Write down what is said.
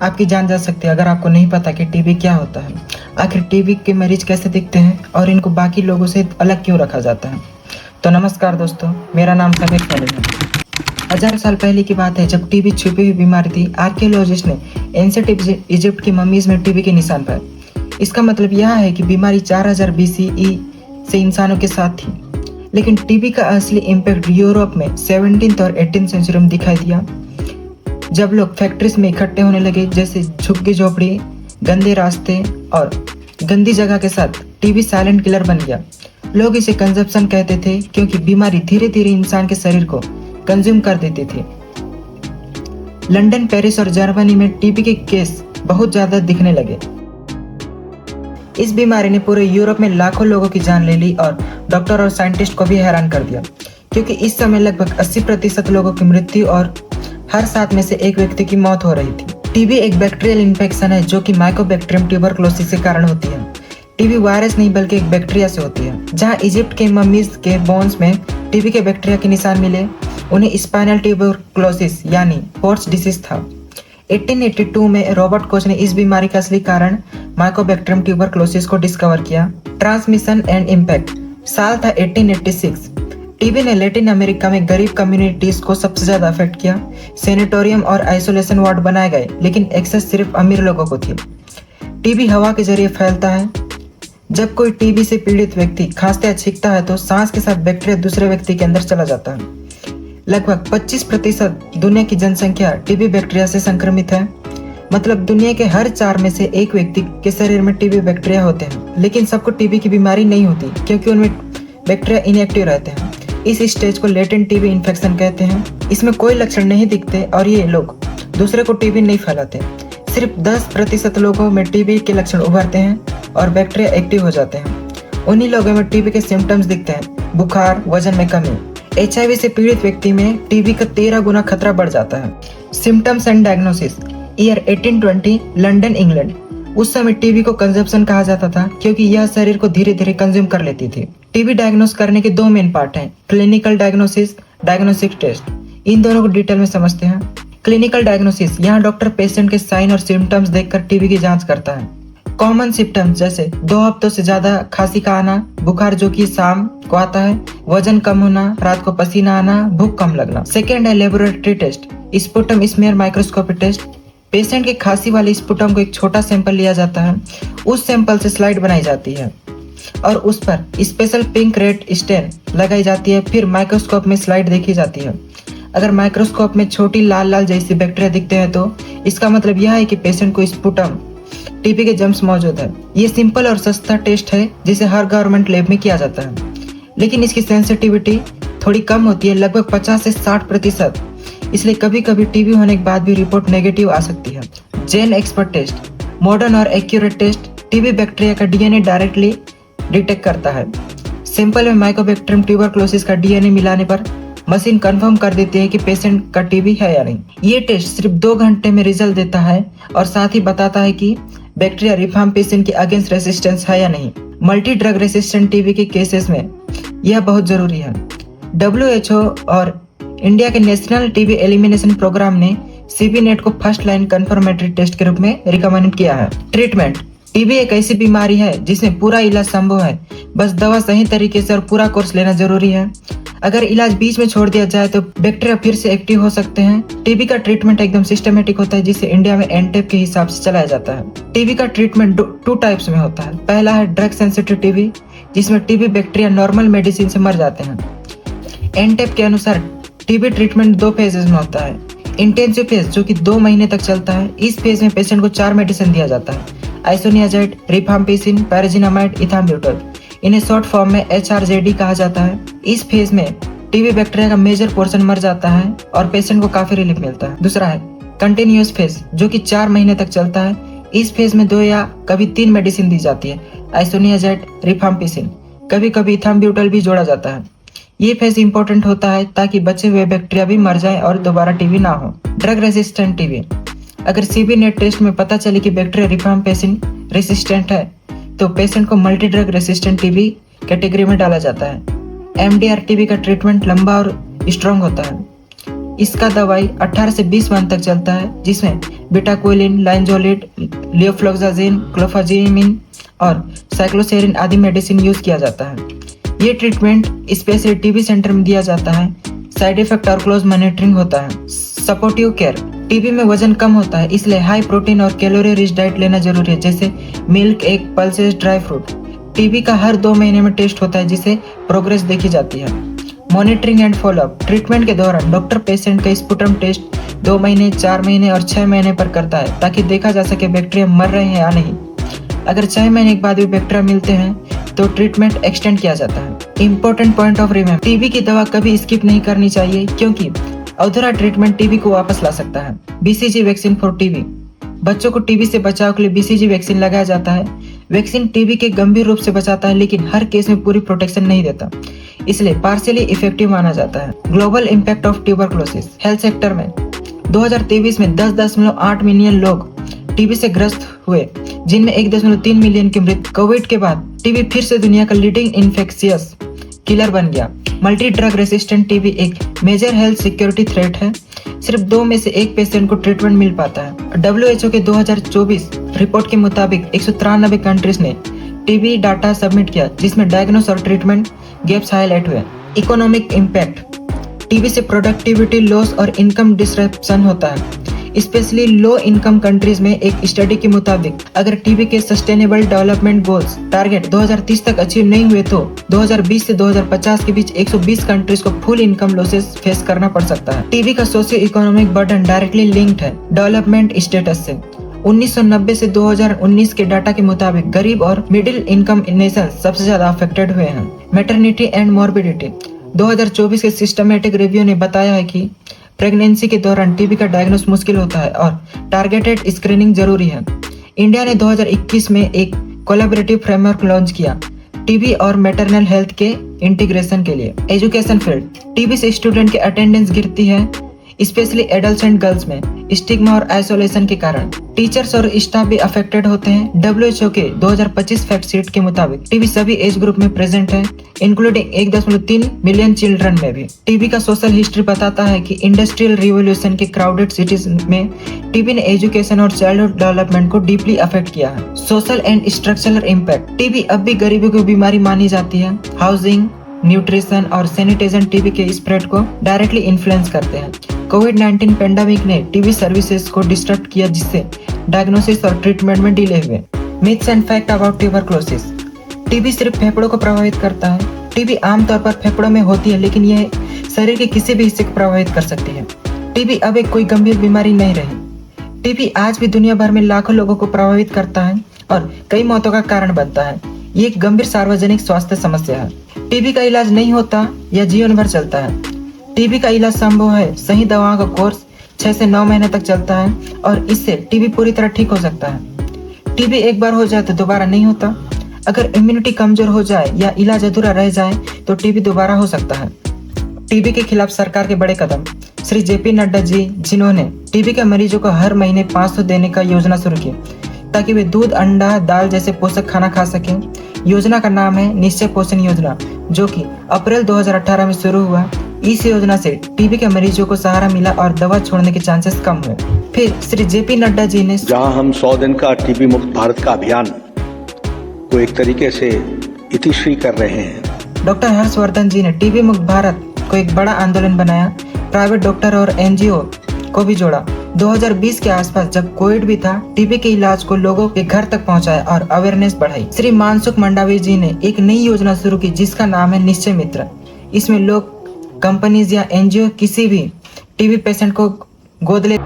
आपकी जान जा सकती है अगर आपको नहीं पता कि टीबी क्या होता है, आखिर टीबी के मरीज कैसे दिखते हैं और इनको बाकी लोगों से अलग क्यों रखा जाता है। तो नमस्कार दोस्तों, मेरा नाम समीर सैनी है। 1000 साल पहले की बात है जब टीबी छुपी हुई बीमारी थी। आर्कियोलॉजिस्ट ने एंशिएंट इजिप्ट की मम्मीज में टीबी के निशान पाए। इसका मतलब यह है कि बीमारी 4000 BCE से इंसानों के साथ थी। लेकिन टीबी का असली इम्पैक्ट यूरोप में 17th और 18th सेंचुरी में दिखाई दिया, जब लोग फैक्ट्रीज में इकट्ठे होने लगे, जैसे झुग्गी झोपड़ी, गंदे रास्ते और गंदी जगह के साथ टीबी साइलेंट किलर बन गया। लोग इसे कंजप्शन कहते थे क्योंकि बीमारी धीरे धीरे इंसान के शरीर को कंज्यूम कर देती थी। लंदन, पेरिस और जर्मनी में टीबी के केस बहुत ज्यादा दिखने लगे। इस बीमारी ने पूरे यूरोप में लाखों लोगों की जान ले ली और डॉक्टर और साइंटिस्ट को भी हैरान कर दिया, क्योंकि इस समय लगभग 80% लोगों की मृत्यु और हर 7 में से 1 व्यक्ति की मौत हो रही थी। टीबी एक बैक्टीरियल इन्फेक्शन है जो कि माइकोबैक्टीरियम ट्यूबरकुलोसिस के कारण होती है। टीबी वायरस नहीं बल्कि एक बैक्टीरिया से होती है। जहां इजिप्ट के मम्मीज के बोन्स में टीबी के बैक्टीरिया के निशान मिले, उन्हें स्पाइनल ट्यूबरकुलोसिस यानी हॉर्स डिसीज था। 1882 में रॉबर्ट कोच ने इस बीमारी का असली कारण माइकोबैक्टीरियम ट्यूबरकुलोसिस को डिस्कवर किया। ट्रांसमिशन एंड इम्पैक्ट साल था 1886। टीबी ने लैटिन अमेरिका में गरीब कम्युनिटीज को सबसे ज्यादा अफेक्ट किया। सेनेटोरियम और आइसोलेशन वार्ड बनाए गए, लेकिन एक्सेस सिर्फ अमीर लोगों को थी। टीबी हवा के जरिए फैलता है। जब कोई टीबी से पीड़ित व्यक्ति खांसता या छींकता है तो सांस के साथ बैक्टीरिया दूसरे व्यक्ति के अंदर चला जाता है। लगभग 25% दुनिया की जनसंख्या टीबी बैक्टीरिया से संक्रमित है। मतलब दुनिया के हर 4 में से 1 व्यक्ति के शरीर में टीबी बैक्टीरिया होते हैं। लेकिन सबको टीबी की बीमारी नहीं होती क्योंकि उनमें बैक्टीरिया इनएक्टिव रहते हैं। इस स्टेज को लेटेंट टीबी इन्फेक्शन कहते हैं। इसमें कोई लक्षण नहीं दिखते और ये लोग दूसरे को टीबी नहीं फैलाते। सिर्फ 10% लोगों में टीबी के लक्षण उभरते हैं और बैक्टीरिया एक्टिव हो जाते हैं। उन्हीं लोगों में टीबी के सिम्टम्स दिखते हैं: बुखार, वजन में कमी। HIV से पीड़ित व्यक्ति में टीबी का 13 गुना खतरा बढ़ जाता है। Symptoms and diagnosis. Year 1820, London, England. उस समय टीबी को कंजप्शन कहा जाता था क्योंकि यह शरीर को धीरे धीरे कंज्यूम कर लेती थी। टीबी डायग्नोस करने के 2 मेन पार्ट हैं: क्लिनिकल डायग्नोसिस, डायग्नोस्टिक टेस्ट। इन दोनों को डिटेल में समझते हैं। क्लिनिकल डायग्नोसिस, यहाँ डॉक्टर पेशेंट के साइन और सिम्टम्स देखकर टीबी की जांच करता है। कॉमन सिम्टम्स जैसे 2 हफ्तों से ज्यादा खांसी का आना, बुखार जो कि शाम को आता है, वजन कम होना, रात को पसीना आना, भूख कम लगना। सेकेंड है laboratory test, sputum smear microscopy test. Patient के खांसी वाले स्पुटम को एक छोटा सैंपल लिया जाता है। उस सैंपल से स्लाइड बनाई जाती है और उस पर स्पेशल पिंक रेड स्टेन लगाई जाती है। फिर माइक्रोस्कोप में स्लाइड देखी जाती है। अगर माइक्रोस्कोप में छोटी लाल लाल जैसी बैक्टीरिया दिखते हैं तो इसका मतलब यह है कि पेशेंट को स्पुटम टीबी के जर्म्स मौजूद है। ये सिंपल और सस्ता टेस्ट है जिसे हर गवर्नमेंट लैब में किया जाता है, लेकिन इसकी सेंसिटिविटी थोड़ी कम होती है, लगभग 50 से 60%। इसलिए कभी कभी टीबी होने के बाद भी रिपोर्ट नेगेटिव आ सकती है। जेन एक्सपर्ट टेस्ट, मॉडर्न और एक्यूरेट टेस्ट, टीबी बैक्टीरिया का डीएनए डायरेक्टली डिटेक्ट करता है। सैंपल में माइकोबैक्टीरियम ट्यूबरकुलोसिस का डीएनए मिलाने पर मशीन कंफर्म कर देती है कि पेशेंट का टीबी है या नहीं। ये टेस्ट सिर्फ 2 घंटे में रिजल्ट देता है और साथ ही बताता है कि बैक्टीरिया रिफाम्पिसिन के अगेंस्ट रेसिस्टेंस है या नहीं। मल्टी ड्रग रेसिस्टेंट टीबी के केसेस में यह बहुत जरूरी है। WHO और इंडिया के नेशनल टीबी एलिमिनेशन प्रोग्राम ने सीबी नेट को फर्स्ट लाइन कंफर्मेटरी टेस्ट के रूप में रिकमेंड किया है। ट्रीटमेंट। टीबी एक ऐसी बीमारी है जिसमें पूरा इलाज संभव है, बस दवा सही तरीके से और पूरा कोर्स लेना जरूरी है। अगर इलाज बीच में छोड़ दिया जाए तो बैक्टीरिया फिर से एक्टिव हो सकते हैं। टीबी का ट्रीटमेंट एकदम सिस्टमेटिक होता है, जिसे इंडिया में एनटेप के हिसाब से चलाया जाता है। टीबी का ट्रीटमेंट 2 टाइप्स में होता है। पहला है ड्रग सेंसिटिव टीबी, जिसमें टीबी बैक्टीरिया नॉर्मल मेडिसिन से मर जाते हैं। एनटेप के अनुसार टीबी ट्रीटमेंट 2 फेजेस में होता है। इंटेंसिव फेज जो कि 2 महीने तक चलता है। इस फेज में पेशेंट को 4 मेडिसिन दिया जाता है: आइसोनियाजाइड, रिफाम्पिसिन, पैराजिनामाइड, इथाम्ब्यूटल। इन्हें शॉर्ट फॉर्म में HRJD कहा जाता है। इस फेज में टीबी बैक्टीरिया का मेजर पोर्शन मर जाता है और पेशेंट को काफी रिलीफ मिलता है। दूसरा है कंटिन्यूअस फेज जो कि 4 महीने तक चलता है। इस फेज में 2 या कभी 3 मेडिसिन दी जाती है: आइसोनियाजाइड, रिफाम्पिसिन, कभी कभी इथाम्ब्यूटल भी जोड़ा जाता है। ये फेज इंपॉर्टेंट होता है ताकि बचे हुए बैक्टीरिया भी मर जाए और दोबारा टीबी ना हो। Drug resistant TB. अगर सीबी नेट टेस्ट में पता चले कि बैक्टीरिया रिफाम्पिसिन रेसिस्टेंट है तो पेशेंट को multi drug resistant TB category में डाला जाता है। MDR टीबी का ट्रीटमेंट लंबा और स्ट्रॉन्ग होता है। इसका दवाई 18 से 20 मंथ तक चलता है, जिसमें बीटाक्विलिन, लाइनजोलिड, लियोफ्लोक्साजिन, क्लोफाजिमिन और साइक्लोसेरिन आदि मेडिसिन यूज किया जाता है। ये ट्रीटमेंट स्पेशली टीबी सेंटर में दिया जाता है। साइड इफेक्ट और क्लोज मॉनिटरिंग होता है। सपोर्टिव केयर, टीबी में वजन कम होता है, इसलिए हाई प्रोटीन और कैलोरी रिच डाइट लेना जरूरी है, जैसे milk, egg, pulses, dry fruit. TB का हर 2 महीने में टेस्ट होता है, जिससे प्रोग्रेस देखी जाती है। मॉनिटरिंग एंड फॉलोअप, ट्रीटमेंट के दौरान डॉक्टर पेशेंट का स्पुटम टेस्ट 2 महीने, 4 महीने और 6 महीने पर करता है, ताकि देखा जा सके बैक्टीरिया मर रहे हैं या नहीं। अगर 6 महीने के बाद भी बैक्टीरिया मिलते हैं तो ट्रीटमेंट एक्सटेंड किया जाता है। Important point of remember, TB की दवा कभी स्किप नहीं करनी चाहिए, क्योंकि अधूरा ट्रीटमेंट टीबी को वापस ला सकता है। बीसीजी वैक्सीन फॉर टीबी, बच्चों को टीबी से बचाव के लिए बीसीजी वैक्सीन लगाया जाता है। वैक्सीन टीबी के गंभीर रूप से बचाता है, लेकिन हर केस में पूरी प्रोटेक्शन नहीं देता, इसलिए पार्शियली इफेक्टिव माना जाता है। Global impact of tuberculosis, health sector में 2023 में 10.8 मिलियन लोग टीबी से ग्रस्त हुए, जिनमें 1.3 मिलियन की मृत्यु। कोविड के बाद टीबी फिर से दुनिया का लीडिंग इन्फेक्शियस किलर बन गया। मल्टी ड्रग रेसिस्टेंट टीबी एक मेजर हेल्थ सिक्योरिटी थ्रेट है। सिर्फ 2 में से 1 पेशेंट को ट्रीटमेंट मिल पाता है। WHO के 2024 रिपोर्ट के मुताबिक 193 कंट्रीज ने टीबी डाटा सबमिट किया, जिसमें डायग्नोस और ट्रीटमेंट गैप्स हाईलाइट हुए। इकोनॉमिक इम्पैक्ट, टीबी से प्रोडक्टिविटी लॉस और इनकम डिसरप्शन होता है, स्पेशली लो इनकम कंट्रीज में। एक स्टडी के मुताबिक अगर टीबी के सस्टेनेबल डेवलपमेंट गोल्स टारगेट 2030 तक अचीव नहीं हुए तो 2020 से 2050 के बीच 120 कंट्रीज को फुल इनकम लॉसेस फेस करना पड़ सकता है। टीबी का socio economic burden directly linked है डेवलपमेंट स्टेटस से। 1990 से 2019 के डाटा के मुताबिक गरीब और मिडिल इनकम नेशन सबसे ज्यादा अफेक्टेड हुए हैं। मैटरनिटी एंड मॉर्बिडिटी, 2024 के सिस्टमेटिक रिव्यू ने बताया है कि प्रेगनेंसी के दौरान टीबी का डायग्नोस मुश्किल होता है और टारगेटेड स्क्रीनिंग जरूरी है। इंडिया ने 2021 में एक कोलैबोरेटिव फ्रेमवर्क लॉन्च किया टीबी और मैटरनल हेल्थ के इंटीग्रेशन के लिए। एजुकेशन फील्ड, टीबी से स्टूडेंट के अटेंडेंस गिरती है, स्पेशली एडल्ट्स एंड गर्ल्स में स्टिग्मा और आइसोलेशन के कारण। टीचर्स और स्टाफ भी अफेक्टेड होते हैं। WHO के 2025 फैक्ट शीट के मुताबिक टीबी सभी एज ग्रुप में प्रेजेंट है, इंक्लूडिंग 1.3 मिलियन चिल्ड्रन में भी। टीबी का सोशल हिस्ट्री बताता है कि इंडस्ट्रियल रिवॉल्यूशन के क्राउडेड सिटीज में टीबी ने एजुकेशन और चाइल्डहुड डेवलपमेंट को डीपली अफेक्ट किया है। Social and structural impact, TB अब भी गरीबी की बीमारी मानी जाती है। हाउसिंग, न्यूट्रिशन और सैनिटेशन टीबी के स्प्रेड को डायरेक्टली इन्फ्लुएंस करते हैं। कोविड-19 पेंडेमिक ने टीबी सर्विसेज को डिस्टर्ब किया, जिससे डायग्नोसिस और ट्रीटमेंट में डिले हुए। Myths and fact about tuberculosis, TB सिर्फ फेफड़ों को प्रभावित करता है। टीबी आमतौर पर फेफड़ों में होती है, लेकिन यह शरीर के किसी भी हिस्से को प्रभावित कर सकती है। टीबी अब एक कोई गंभीर बीमारी नहीं रही। टीबी आज भी दुनिया भर में लाखों लोगों को प्रभावित करता है और कई मौतों का कारण बनता है। ये एक गंभीर सार्वजनिक स्वास्थ्य समस्या है। टीबी का इलाज नहीं होता या जीवन भर चलता है। टीबी का इलाज संभव है। सही दवाओं का कोर्स 6 से 9 महीने तक चलता है और इससे टीबी पूरी तरह ठीक हो सकता है। टीबी एक बार हो जाए तो दोबारा नहीं होता। अगर इम्यूनिटी कमजोर हो जाए या इलाज अधूरा रह जाए तो टीबी दोबारा हो सकता है। टीबी के खिलाफ सरकार के बड़े कदम, श्री JP नड्डा जी, जिन्होंने टीबी के मरीजों को हर महीने 500 देने का योजना शुरू की ताकि वे दूध, अंडा, दाल जैसे पोषक खाना खा सकें। योजना का नाम है निश्चय पोषण योजना, जो कि अप्रैल 2018 में शुरू हुआ। इस योजना से टीबी के मरीजों को सहारा मिला और दवा छोड़ने के चांसेस कम हुए। फिर श्री JP नड्डा जी ने जहां हम 100 दिन का टीबी मुक्त भारत का अभियान को एक तरीके से इतिश्री कर रहे हैं। डॉक्टर हर्षवर्धन जी ने टीबी मुक्त भारत को एक बड़ा आंदोलन बनाया। प्राइवेट डॉक्टर और NGO को भी जोड़ा। 2020 के आसपास जब कोविड भी था, टीबी के इलाज को लोगों के घर तक पहुंचाया और अवेयरनेस बढ़ाई। श्री मानसुख मंडावी जी ने एक नई योजना शुरू की जिसका नाम है निश्चय मित्र। इसमें लोग, कंपनीज या NGO किसी भी टीबी पेशेंट को गोद ले